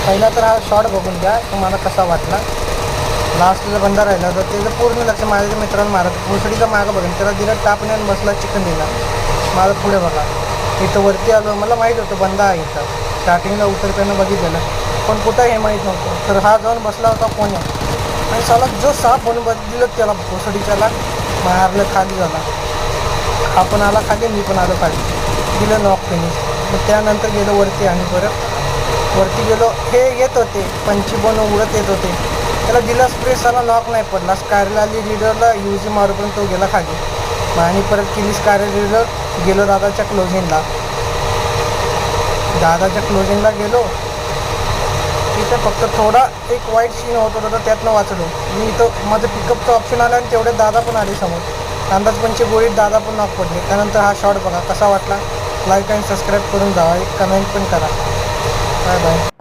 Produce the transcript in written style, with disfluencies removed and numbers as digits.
पहिला तर हा शॉट बघून घ्या तुम्हाला कसा वाटला. लास्टचा बंदा राहिला तर त्याचं पूर्ण लक्ष माझ्या मित्रांनो मारत मुसडीचा मागं बघून त्याला दिलं टापणे आणि बसला चिकन दिला. माझं पुढे बघा इथं वरती आलो. मला माहीत होतं बंदा आहे इथं. स्टार्टिंगला उतरताना बघितलेलं पण कुठं हे माहीत नव्हतं. तर हा जाऊन बसला होता कोण्या आणि साला जो साप बनून दिलं त्याला मुसडीच्याला मारलं खाली झाला. हा पण आला खाली मी पण आलो खाली दिलं नॉक फिनिश. मग त्यानंतर गेलो वरती आणि परत वरती गेलो. हे येत होते पंची बनवून उडत येत होते. त्याला दिला स्प्रे साला नॉक नाही पडला. स्कायरला आली रीडरला युजी मारूपर्यंत तो गेला खाली. आणि परत केली स्कायर रीडर. गेलो दादाच्या क्लोजिंगला गेलो. तिथं फक्त थोडा एक वाईट सीन होत होता तर त्यातनं वाचलो मी. इथं माझं पिकअपचं ऑप्शन आलं आणि तेवढ्यात दादा पण आले समोर. अंदाजपंची गोळीत दादा पण नॉक पडले. त्यानंतर हा शॉट बघा कसा वाटला. लाईक आणि सबस्क्राईब करून जावा. एक कमेंट पण करा. Bye bye.